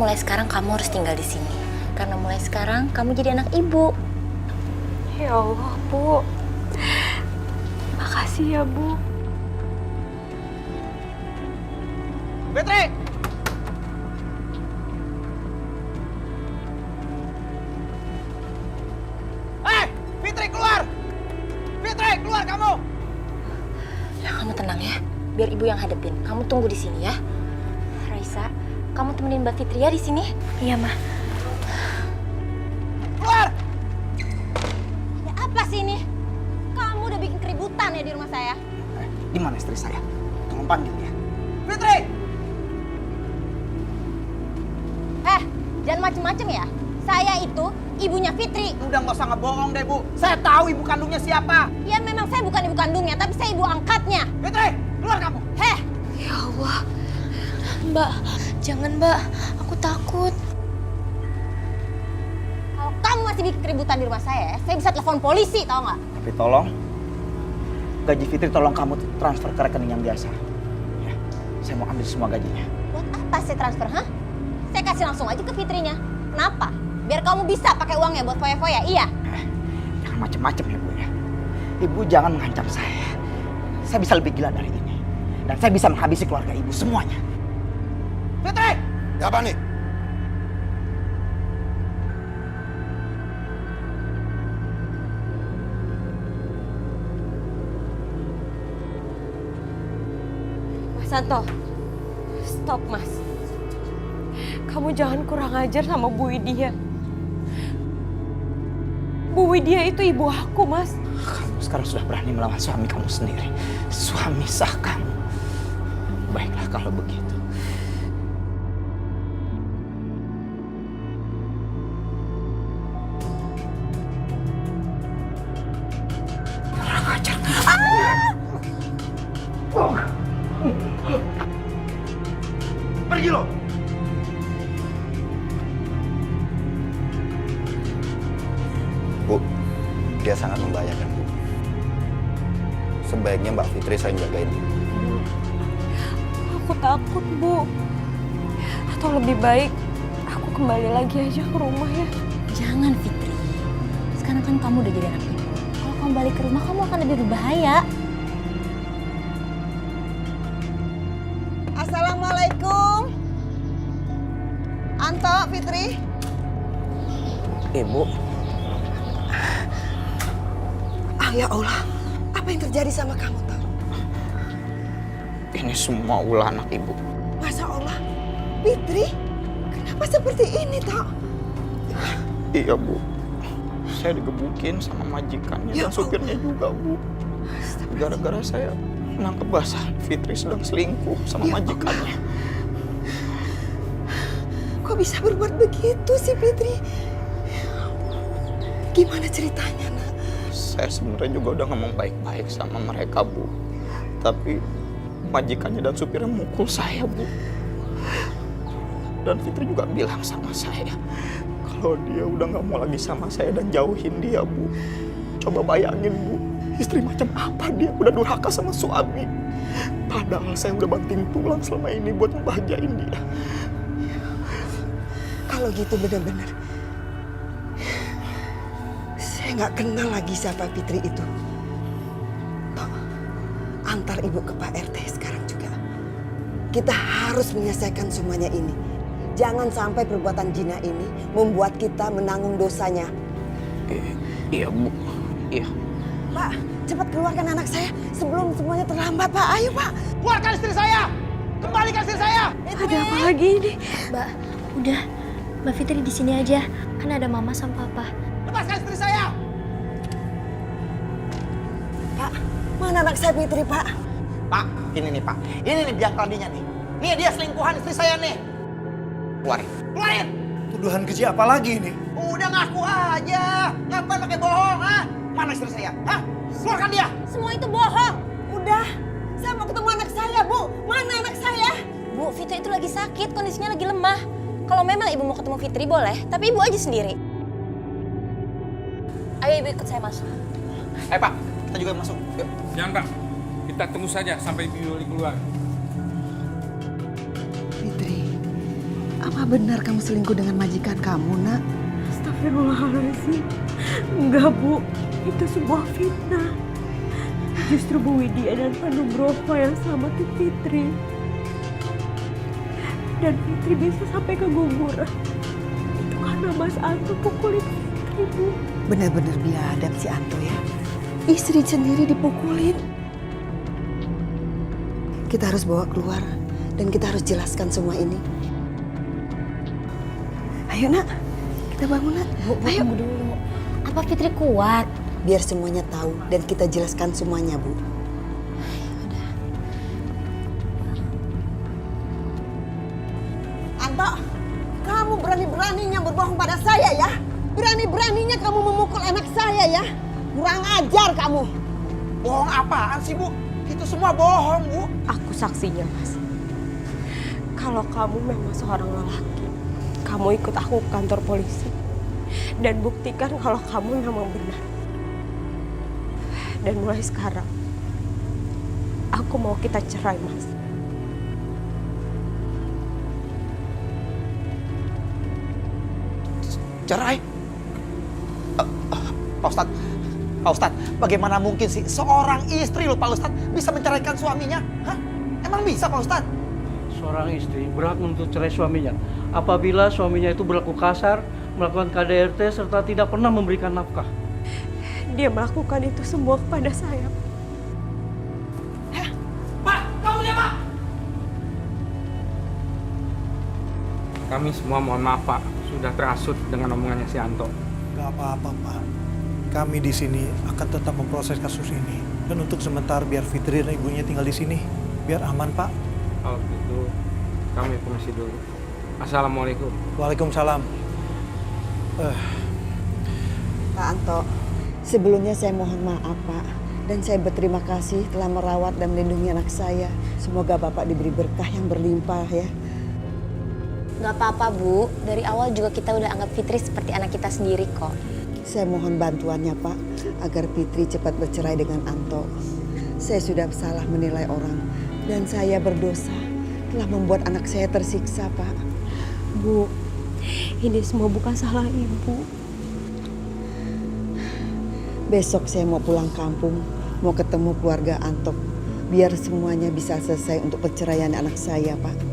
mulai sekarang kamu harus tinggal di sini. Karena mulai sekarang kamu jadi anak ibu. Ya Allah, Bu. Makasih ya, Bu. Fitri! Fitri keluar! Fitri keluar kamu! Ya kamu tenang ya, biar ibu yang hadepin. Kamu tunggu di sini ya. Raisa, kamu temenin Mbak Fitri ya di sini. Iya, Ma. Keluar! Ada apa sih ini? Kamu udah bikin keributan ya di rumah saya? Di mana istri saya? Tolong panggil dia. Fitri! Jangan macem-macem ya. Saya itu ibunya Fitri. Udah nggak usah ngebohong deh, Bu. Saya tahu ibu kandungnya siapa. Ya memang saya bukan ibu kandungnya, tapi saya ibu angkatnya. Fitri, keluar kamu! Ya Allah. Mbak, jangan Mbak. Aku takut. Kalau kamu masih bikin keributan di rumah saya bisa telepon polisi, tau nggak? Tapi tolong, gaji Fitri tolong kamu transfer ke rekening yang biasa. Ya, saya mau ambil semua gajinya. Buat apa saya transfer, hah? Saya kasih langsung aja ke Fitrinya. Kenapa? Biar kamu bisa pakai uangnya buat foya-foya, iya? Jangan macem-macem ya, Bu ya. Ibu jangan mengancam saya. Saya bisa lebih gila dari ini. Dan saya bisa menghabisi keluarga ibu semuanya. Fitri! Apa nih? Mas Santo, stop Mas. Kamu jangan kurang ajar sama Bu Widya. Bu Widya itu ibu aku, Mas. Kamu sekarang sudah berani melawan suami kamu sendiri. Suami sah kamu. Baiklah kalau begitu. Kurang ajar. Pergi lo! Bu, dia sangat membahayakan, Bu. Sebaiknya Mbak Fitri saya jagain. Aku takut, Bu. Atau lebih baik aku kembali lagi aja ke rumah ya. Jangan Fitri. Sekarang kan kamu udah jadi anak ibu. Kalau kamu balik ke rumah kamu akan lebih berbahaya. Assalamualaikum. Anto, Fitri. Ibu, Ya Allah, apa yang terjadi sama kamu, Tok? ini semua ulah anak ibu. Masya Allah, Fitri, kenapa seperti ini, Tok? Iya, Bu. Saya digebukin sama majikannya Ya dan supirnya juga, Bu. Gara-gara saya nangkep basah Fitri sedang selingkuh sama Ya majikannya. Kok bisa berbuat begitu sih, Fitri? Gimana ceritanya, Nak? Saya sebenarnya juga udah ngomong baik-baik sama mereka, Bu. Tapi majikannya dan supirnya mukul saya, Bu. Dan Fitri juga bilang sama saya kalau dia udah nggak mau lagi sama saya dan jauhin dia, Bu. Coba bayangin, Bu, istri macam apa dia udah durhaka sama suami. Padahal saya udah banting tulang selama ini buat ngebahagiain dia. Kalau gitu benar-benar saya nggak kenal lagi siapa Fitri itu. Tok, antar ibu ke Pak RT sekarang juga. Kita harus menyelesaikan semuanya ini. Jangan sampai perbuatan Jina ini membuat kita menanggung dosanya. Iya, Bu. Iya. Pak, cepat keluarkan anak saya sebelum semuanya terlambat, Pak. Ayo, Pak. Keluarkan istri saya! Kembalikan istri saya! Ada apa lagi ini? Mbak, udah. Mbak Fitri di sini aja. Kan ada mama sama papa. Lepaskan istri saya! Pak, mana anak saya Fitri, Pak? Pak, ini nih, Pak. Ini nih biang keladinya nih. Nih dia selingkuhan istri saya nih. Keluarin. Keluarin! Tuduhan keji apa lagi ini? Udah ngaku aja. Ngapain pakai bohong, ha? Mana istri saya? Hah? Keluarkan dia! Semua itu bohong. Udah, saya mau ketemu anak saya, Bu. Mana anak saya? Bu, Fitri itu lagi sakit, kondisinya lagi lemah. Kalau memang ibu mau ketemu Fitri boleh, tapi ibu aja sendiri. Ayo ibu ikut saya masuk. Pak, kita juga masuk. Yuk. Jangan Pak, kita tunggu saja sampai Ibu Yuli keluar. Fitri, apa Apa benar kamu selingkuh dengan majikan kamu, Nak? Astagfirullahaladzim. Enggak, Bu. Itu sebuah fitnah. Justru Bu Widya dan Pak Nugroho yang selamatin Fitri. Dan Fitri bisa sampai keguguran. Itu karena Mas Anto pukulin Fitri, Bu. Benar-benar biadab si Anto ya. Istri sendiri dipukulin. Kita harus bawa keluar dan kita harus jelaskan semua ini. Ayo Nak, kita bangun Nak. Bu, Ayo. tunggu dulu. Apa Fitri kuat? Biar semuanya tahu dan kita jelaskan semuanya, Bu. Anto, kamu berani-beraninya berbohong pada saya ya. Berani-beraninya kamu memukul anak saya ya. Kurang ajar kamu. Bohong apaan sih, Bu? Itu semua bohong, Bu. Aku saksinya, Mas. Kalau kamu memang seorang lelaki, kamu ikut aku ke kantor polisi. Dan buktikan kalau kamu memang benar. Dan mulai sekarang, aku mau kita cerai, Mas. Cerai? Pak Ustadz, bagaimana mungkin sih seorang istri loh Pak Ustadz bisa menceraikan suaminya? Hah? Emang bisa Pak Ustadz? Seorang istri berhak untuk cerai suaminya apabila suaminya itu berlaku kasar, melakukan KDRT, serta tidak pernah memberikan nafkah. Dia melakukan itu semua kepada saya. Kami semua mohon maaf Pak, sudah terhasut dengan omongannya si Anto. Gak apa-apa, Pak. Kami di sini akan tetap memproses kasus ini. Dan untuk sementara biar Fitri dan ibunya tinggal di sini. Biar aman, Pak. Kalau gitu, kami permisi dulu. Assalamualaikum. Waalaikumsalam. Pak Anto, sebelumnya saya mohon maaf Pak. Dan saya berterima kasih telah merawat dan melindungi anak saya. Semoga Bapak diberi berkah yang berlimpah ya. Gak apa-apa, Bu. Dari awal juga kita udah anggap Fitri seperti anak kita sendiri kok. Saya mohon bantuannya Pak, agar Fitri cepat bercerai dengan Anto. Saya sudah salah menilai orang, dan saya berdosa telah membuat anak saya tersiksa Pak. Bu, ini semua bukan salah Ibu. Besok saya mau pulang kampung, mau ketemu keluarga Anto. Biar semuanya bisa selesai untuk perceraian anak saya Pak.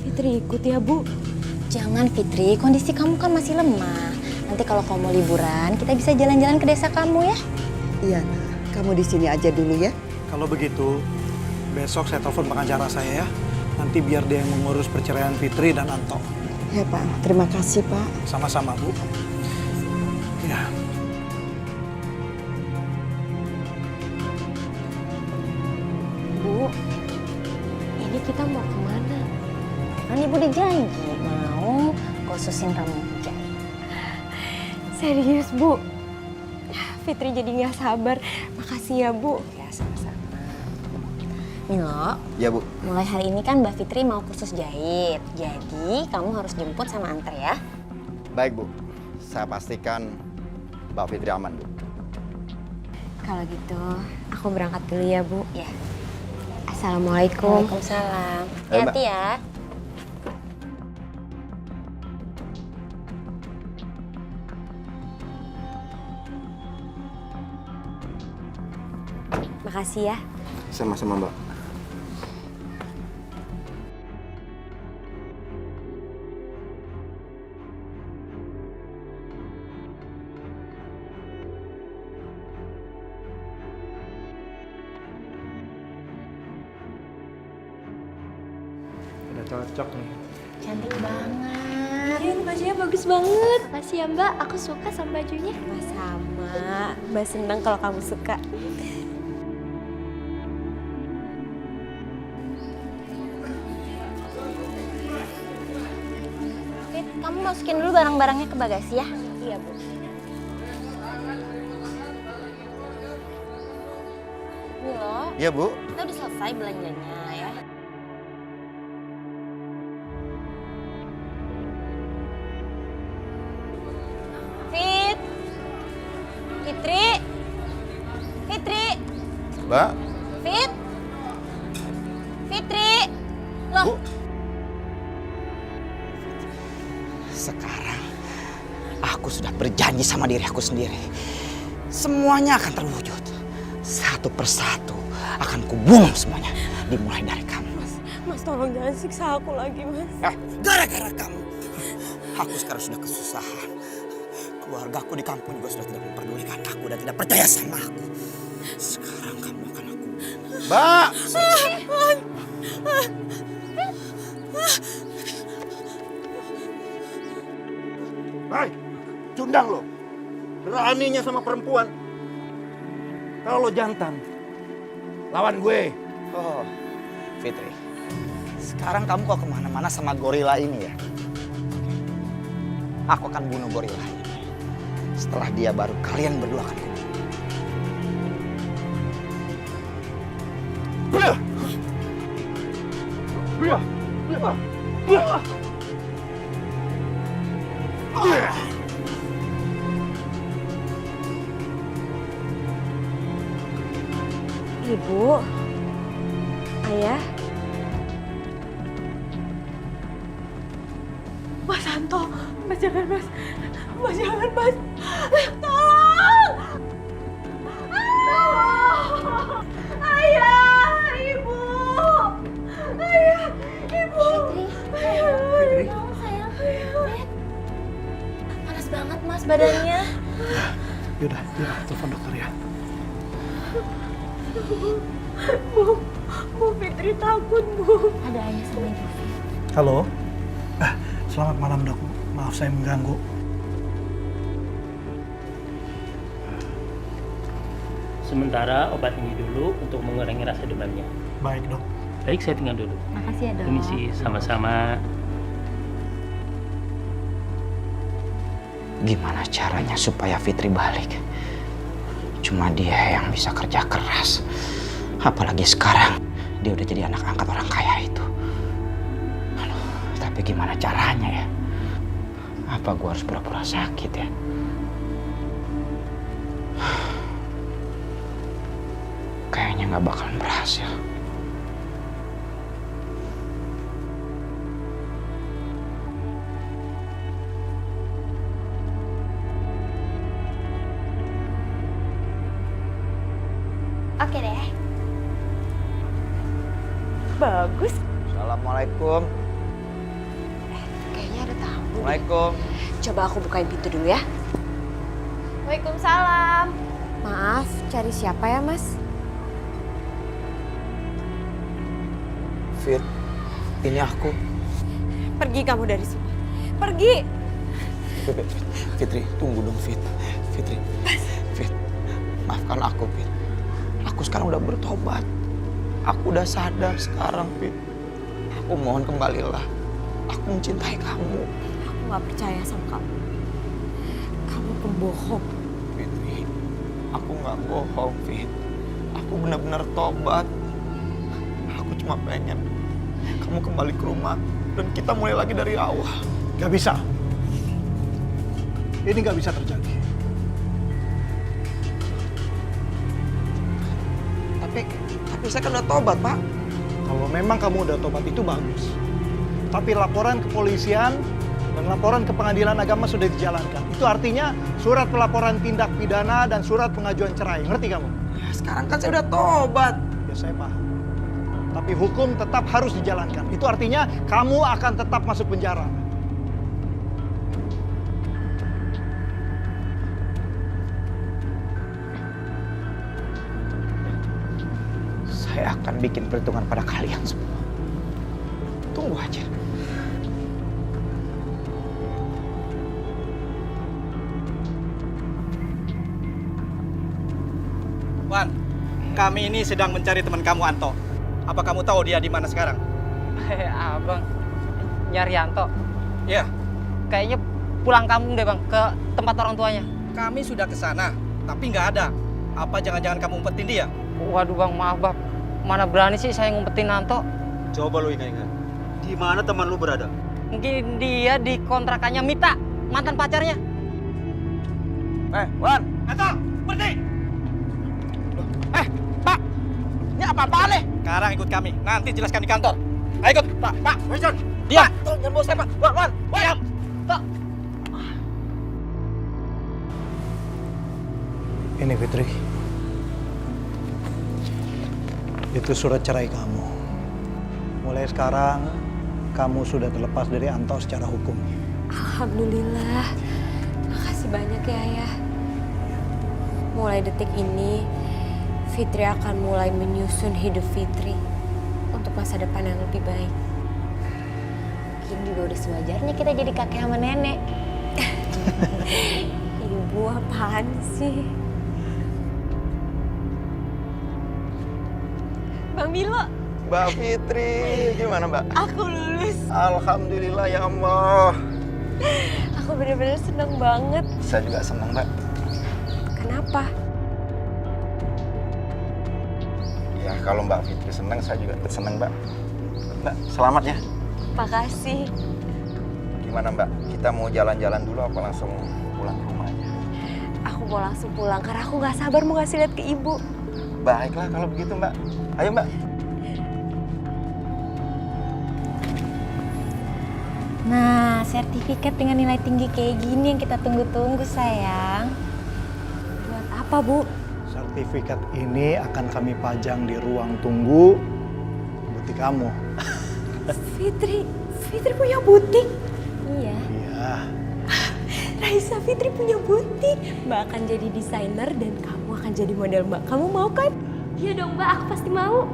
Fitri ikut ya, Bu. Jangan Fitri, kondisi kamu kan masih lemah. Nanti kalau kamu mau liburan, kita bisa jalan-jalan ke desa kamu ya. Iya Nak, kamu di sini aja dulu ya. Kalau begitu, besok saya telepon pengacara saya ya. Nanti biar dia yang mengurus perceraian Fitri dan Anto. Ya Pak, terima kasih Pak. Sama-sama, Bu. Ya. Bu, ini kita mau kemana? Kan Ibu udah janji mau khususin rambut. Serius, Bu. Fitri jadi nggak sabar. Makasih ya, Bu. Ya, sama-sama. Milo, Ya, Bu. mulai hari ini kan Mbak Fitri mau kursus jahit. Jadi, kamu harus jemput sama antar ya. Baik, Bu. Saya pastikan Mbak Fitri aman, Bu. Kalau gitu, aku berangkat dulu ya, Bu. Ya. Assalamualaikum. Waalaikumsalam. Ayo, Mbak. Hati-hati ya. Makasih ya. Sama-sama, Mbak. Udah cocok nih. Cantik banget. Iya, bajunya bagus banget. Makasih ya Mbak, aku suka sama bajunya. Sama. Mbak senang kalau kamu suka. Fit, kamu masukin dulu barang-barangnya ke bagasi ya. Iya, Bu. Milo, Iya, Bu. kita udah selesai belanjanya ya. Fit, Fitri, Fitri, Mbak. Fit, Fitri, loh. Bu. berjanji sama diri aku sendiri. Semuanya akan terwujud. Satu persatu akan kubunuh semuanya. Dimulai dari kamu. Mas tolong jangan siksa aku lagi, Mas. Gara-gara kamu, aku sekarang sudah kesusahan. Keluargaku di kampung juga sudah tidak memperdulikan aku dan tidak percaya sama aku. Sekarang kamu akan aku... Mbak! Hai, cundang lo. Beraninya sama perempuan. Kalau lo jantan, lawan gue. Oh, Fitri. Sekarang kamu kok kemana-mana sama gorila ini ya? Aku akan bunuh gorila ini. Setelah dia baru kalian berdua akan kubunuh. Ibu, Ayah, Mas Anto, Mas jangan Mas, Mas jangan Mas, tolong, Ayah, Ibu, Ayah, Ibu, Fitri, tolong sayang. Panas banget Mas badannya. Yaudah, telepon dokter ya. Bu Fitri takut, Bu. Ada ayah sama ibu. Halo. Selamat malam dok. Maaf saya mengganggu. Sementara obat ini dulu untuk mengurangi rasa demamnya. Baik dok. Baik, saya tinggal dulu. Makasih ya dok. Permisi, sama-sama. Gimana caranya supaya Fitri balik? Cuma dia yang bisa kerja keras. Apalagi sekarang dia udah jadi anak angkat orang kaya itu. Aduh, tapi gimana caranya ya? Apa gua harus pura-pura sakit ya? Kayaknya nggak bakalan berhasil. Oke deh. Bagus. Assalamualaikum. Kayaknya ada tamu. Assalamualaikum. Coba aku bukain pintu dulu ya. Waalaikumsalam. Maaf, cari siapa ya Mas? Fit, ini aku. Pergi kamu dari sini. Pergi. Fitri, tunggu dong Fit. Fitri, Fit, maafkan aku Fit. Aku sekarang udah bertobat. Aku udah sadar sekarang Fit. Aku mohon kembalilah. Aku mencintai kamu. Aku gak percaya sama kamu. Kamu pembohong. Fitri, aku gak bohong Fit. Aku benar-benar tobat. Aku cuma pengen kamu kembali ke rumah dan kita mulai lagi dari awal. Gak bisa. Ini gak bisa terjadi. Tapi saya kan udah tobat, Pak. Kalau memang kamu udah tobat itu bagus. Tapi laporan kepolisian dan laporan ke pengadilan agama sudah dijalankan. Itu artinya surat pelaporan tindak pidana dan surat pengajuan cerai. Ngerti kamu? Ya, sekarang kan saya udah tobat. Ya saya paham. Tapi hukum tetap harus dijalankan. Itu artinya kamu akan tetap masuk penjara. Saya akan bikin perhitungan pada kalian semua. Tunggu aja. Wan, kami ini sedang mencari teman kamu Anto. Apa kamu tahu dia di mana sekarang? Abang, nyari Anto? Iya. Kayaknya pulang kampung deh bang, ke tempat orang tuanya. Kami sudah ke sana, tapi nggak ada. Apa jangan-jangan kamu umpetin dia? Waduh bang, maaf bang. Mana berani sih saya ngumpetin Anto? Coba lu ingat-ingat. Di mana teman lu berada? Mungkin dia di kontrakannya Mita, mantan pacarnya. Wan. Anto, berhenti! Pak. Ini apa-apaan nih? Sekarang ikut kami, nanti jelaskan di kantor. Ayo ikut, Pak. Wilson. Diam. Jangan bawa saya, Pak. Wan. Diam. Tok. Ini Fitri. Itu surat cerai kamu. Mulai sekarang, kamu sudah terlepas dari Anto secara hukum. Alhamdulillah. Makasih banyak ya, Ayah. Mulai detik ini, Fitri akan mulai menyusun hidup Fitri untuk masa depan yang lebih baik. Mungkin juga udah sewajarnya kita jadi kakek sama nenek. Ibu apaan sih? Bang Milo. Mbak Fitri, gimana Mbak? Aku lulus. Alhamdulillah ya Allah. Aku bener-bener seneng banget. Saya juga senang Mbak. Kenapa? Ya kalau Mbak Fitri senang, saya juga senang Mbak. Mbak, selamat ya. Makasih. Gimana Mbak? Kita mau jalan-jalan dulu apa langsung pulang ke rumah aja? Aku mau langsung pulang karena aku nggak sabar mau ngasih lihat ke ibu. Baiklah kalau begitu Mbak. Ayo Mbak. Nah, sertifikat dengan nilai tinggi kayak gini yang kita tunggu-tunggu, sayang. Buat apa, Bu? Sertifikat ini akan kami pajang di ruang tunggu butik kamu. Fitri punya butik. Iya. Iya. Raisa, Fitri punya butik. Mbak akan jadi desainer dan kamu akan jadi model, Mbak. Kamu mau kan? Iya dong Mbak, aku pasti mau.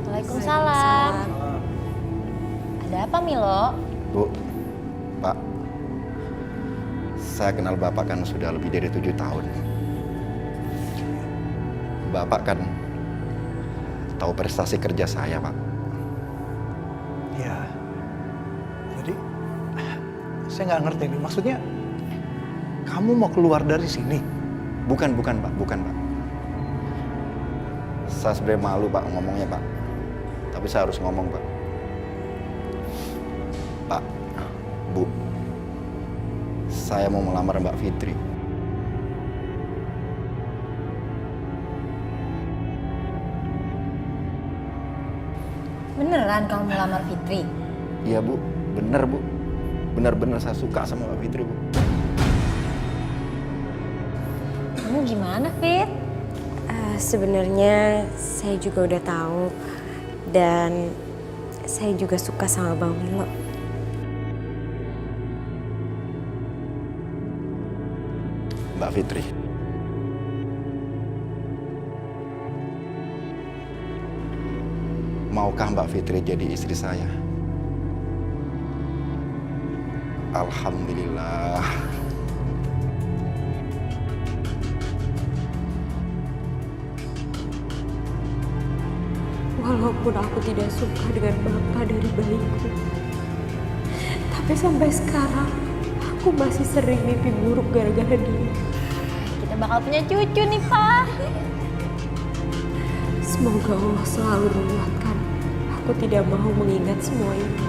Waalaikumsalam. Ada apa, Milo? Bu, Pak, saya kenal Bapak kan sudah lebih dari 7 tahun. Bapak kan tahu prestasi kerja saya, Pak. Iya. Jadi, saya nggak ngerti nih. Maksudnya, kamu mau keluar dari sini? Bukan Pak. Saya sebenarnya malu, Pak, ngomongnya, Pak. Tapi saya harus ngomong, Pak. Pak, Bu, saya mau melamar Mbak Fitri. Beneran kamu melamar Fitri? Iya, Bu. Bener, Bu. Bener-bener saya suka sama Mbak Fitri, Bu. Kamu gimana, Fit? Sebenarnya saya juga udah tahu dan saya juga suka sama Bang Milo. Mbak Fitri. Maukah Mbak Fitri jadi istri saya? Alhamdulillah. Walaupun aku tidak suka dengan bapak dari bayiku, tapi sampai sekarang aku masih sering mimpi buruk gara-gara dia. Kita bakal punya cucu nih, Pak. Semoga Allah selalu menguatkan. Aku tidak mau mengingat semua ini.